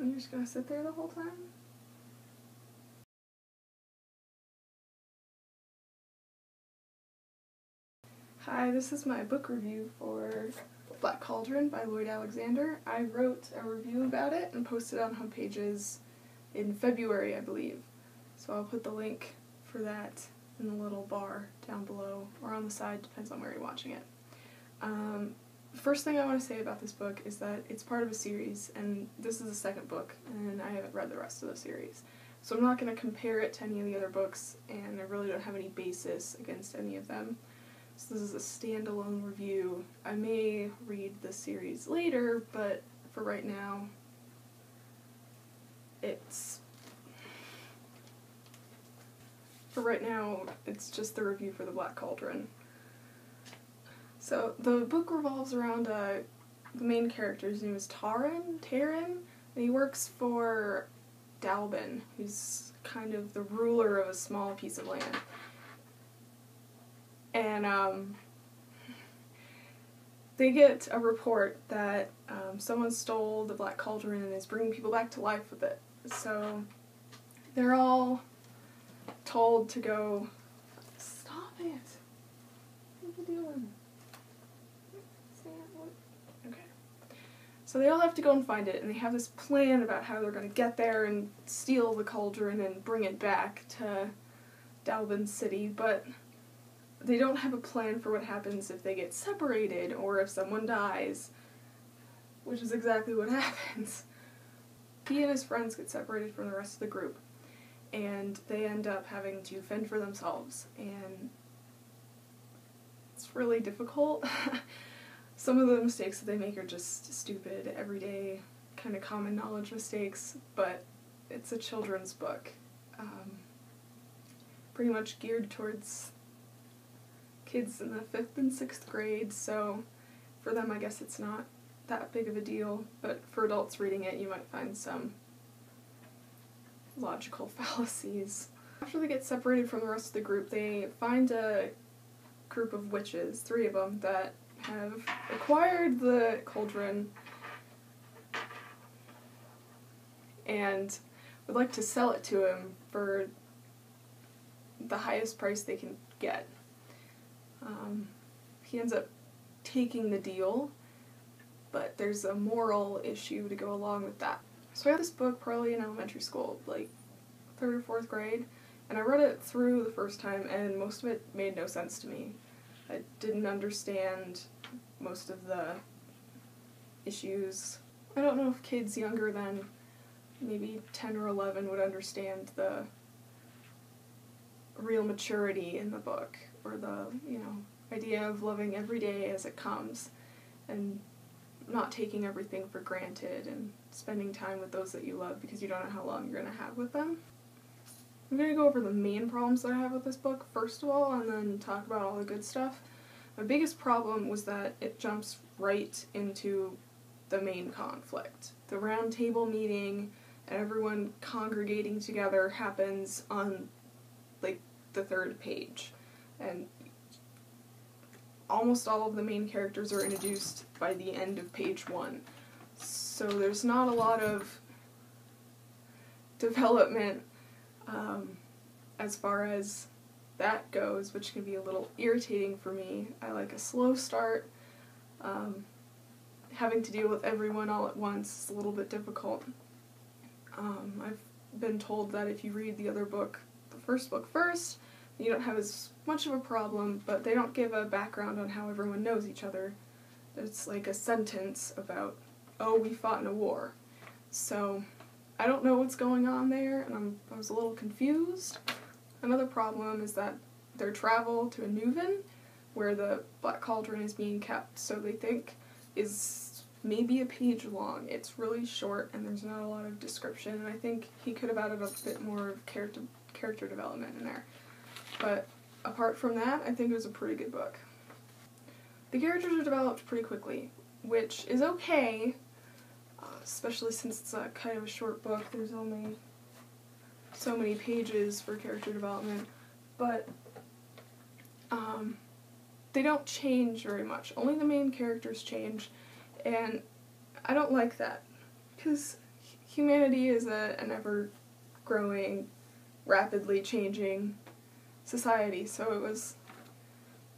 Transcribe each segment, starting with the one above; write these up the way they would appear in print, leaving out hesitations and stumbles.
And you're just gonna sit there the whole time? Hi, this is my book review for Black Cauldron by Lloyd Alexander. I wrote a review about it and posted it on homepages in February, I believe. So I'll put the link for that in the little bar down below, or on the side, depends on where you're watching it. First thing I want to say about this book is that it's part of a series, and this is the second book, and I haven't read the rest of the series. So I'm not going to compare it to any of the other books, and I really don't have any basis against any of them. So this is a standalone review. I may read the series later, but for right now, it's just the review for the Black Cauldron. So the book revolves around the main character. His name is Taran, and he works for Dalbin, who's kind of the ruler of a small piece of land. And they get a report that someone stole the Black Cauldron and is bringing people back to life with it. So they're all told to go. Stop it! What are you doing? Okay. So they all have to go and find it, and they have this plan about how they're going to get there and steal the cauldron and bring it back to Dalbin City, but they don't have a plan for what happens if they get separated or if someone dies, which is exactly what happens. He and his friends get separated from the rest of the group, and they end up having to fend for themselves, and it's really difficult. Some of the mistakes that they make are just stupid, everyday, kind of common knowledge mistakes, but it's a children's book, pretty much geared towards kids in the 5th and 6th grade, so for them I guess it's not that big of a deal, but for adults reading it you might find some logical fallacies. After they get separated from the rest of the group, they find a group of witches, 3 of them, that have acquired the cauldron and would like to sell it to him for the highest price they can get. He ends up taking the deal, but there's a moral issue to go along with that. So I got this book probably in elementary school, like 3rd or 4th grade, and I read it through the first time and most of it made no sense to me. I didn't understand most of the issues. I don't know if kids younger than maybe 10 or 11 would understand the real maturity in the book, or the, idea of loving every day as it comes, and not taking everything for granted, and spending time with those that you love because you don't know how long you're going to have with them. I'm going to go over the main problems that I have with this book first of all, and then talk about all the good stuff. My biggest problem was that it jumps right into the main conflict. The round table meeting and everyone congregating together happens on, like, the 3rd page. And almost all of the main characters are introduced by the end of page 1. So there's not a lot of development as far as that goes, which can be a little irritating for me. I like a slow start. Having to deal with everyone all at once is a little bit difficult. I've been told that if you read the first book first, you don't have as much of a problem, but they don't give a background on how everyone knows each other. It's like a sentence about, oh, we fought in a war. So I don't know what's going on there, and I was a little confused. Another problem is that their travel to Anuvan, where the Black Cauldron is being kept, so they think is maybe a page long. It's really short, and there's not a lot of description, and I think he could have added a bit more of character development in there. But apart from that, I think it was a pretty good book. The characters are developed pretty quickly, which is okay, especially since it's kind of a short book. There's only so many pages for character development, but they don't change very much. Only the main characters change, and I don't like that, because humanity is an ever-growing, rapidly changing society, so it was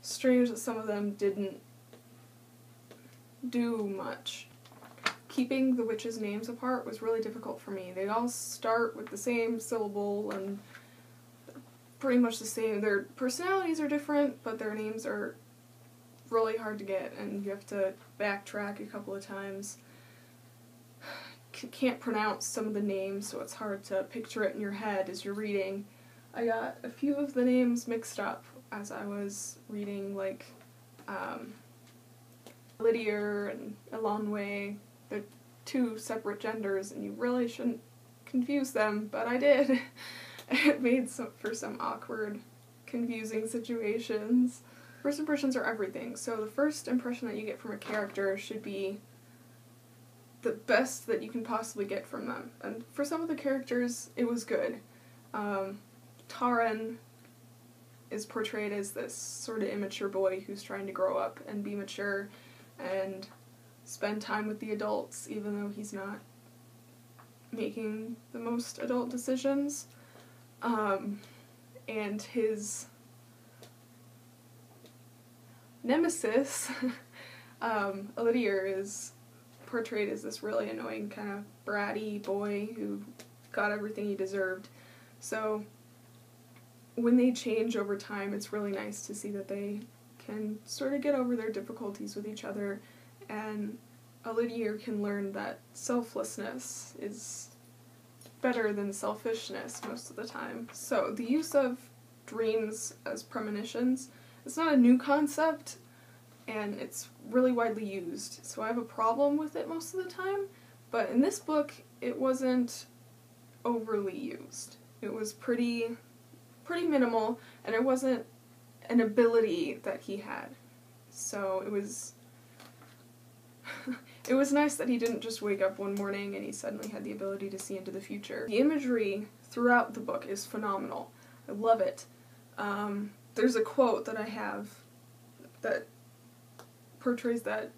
strange that some of them didn't do much. Keeping the witches' names apart was really difficult for me. They all start with the same syllable and pretty much the same. Their personalities are different, but their names are really hard to get, and you have to backtrack a couple of times. Can't pronounce some of the names, so it's hard to picture it in your head as you're reading. I got a few of the names mixed up as I was reading, like Lydia and Elanwe. They're two separate genders, and you really shouldn't confuse them, but I did. It made for some awkward, confusing situations. First impressions are everything, so the first impression that you get from a character should be the best that you can possibly get from them. And for some of the characters, it was good. Taran is portrayed as this sort of immature boy who's trying to grow up and be mature and spend time with the adults, even though he's not making the most adult decisions. And his nemesis, Lydia, is portrayed as this really annoying kind of bratty boy who got everything he deserved. So when they change over time, it's really nice to see that they can sort of get over their difficulties with each other, and Lydia can learn that selflessness is better than selfishness most of the time. So the use of dreams as premonitions, it's not a new concept, and it's really widely used, so I have a problem with it most of the time, but in this book, it wasn't overly used. It was pretty minimal, and it wasn't an ability that he had. So it was it was nice that he didn't just wake up one morning and he suddenly had the ability to see into the future. The imagery throughout the book is phenomenal. I love it. There's a quote that I have that portrays that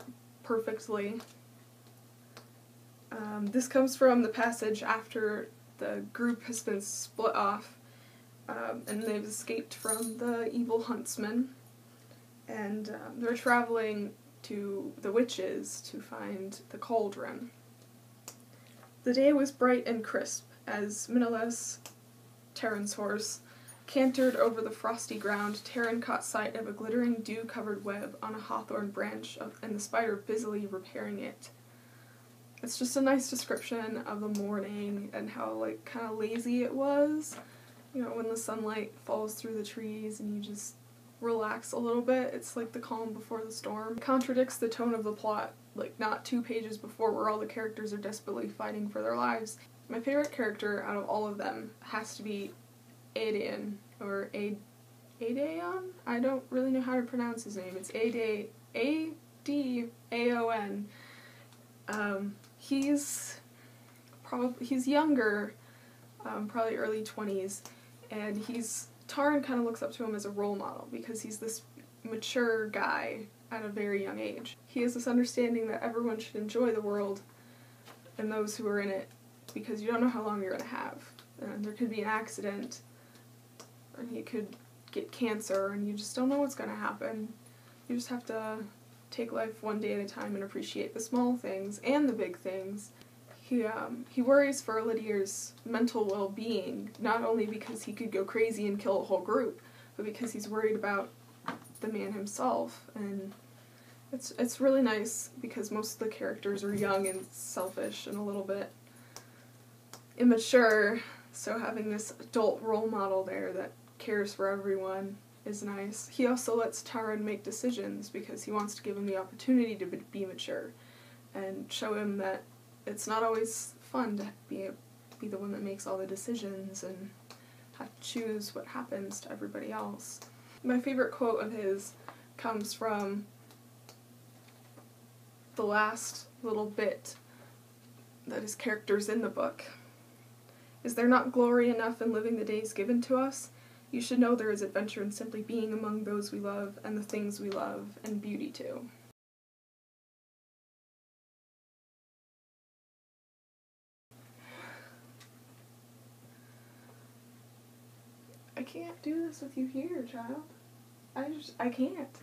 perfectly. This comes from the passage after the group has been split off, and they've escaped from the evil huntsman, and they're traveling to the witches to find the Cauldron. The day was bright and crisp as Menelaus, Taran's horse, cantered over the frosty ground. Taran caught sight of a glittering dew-covered web on a hawthorn branch, and the spider busily repairing it. It's just a nice description of the morning and how, like, kind of lazy it was. You know, when the sunlight falls through the trees and you just relax a little bit. It's like the calm before the storm. It contradicts the tone of the plot, like not 2 pages before where all the characters are desperately fighting for their lives. My favorite character out of all of them has to be Aedaon, or Aedaon? I don't really know how to pronounce his name. It's A-D-A-O-N. He's younger, probably early 20s, and Taran kind of looks up to him as a role model because he's this mature guy at a very young age. He has this understanding that everyone should enjoy the world and those who are in it because you don't know how long you're going to have. And there could be an accident, or you could get cancer, and you just don't know what's going to happen. You just have to take life one day at a time and appreciate the small things and the big things. He worries for Lydia's mental well-being, not only because he could go crazy and kill a whole group, but because he's worried about the man himself. And it's really nice because most of the characters are young and selfish and a little bit immature, so having this adult role model there that cares for everyone is nice. He also lets Taran make decisions because he wants to give him the opportunity to be mature and show him that it's not always fun to be the one that makes all the decisions and have to choose what happens to everybody else. My favorite quote of his comes from the last little bit that his character's in the book. Is there not glory enough in living the days given to us? You should know there is adventure in simply being among those we love and the things we love, and beauty too. I can't do this with you here, child. I can't.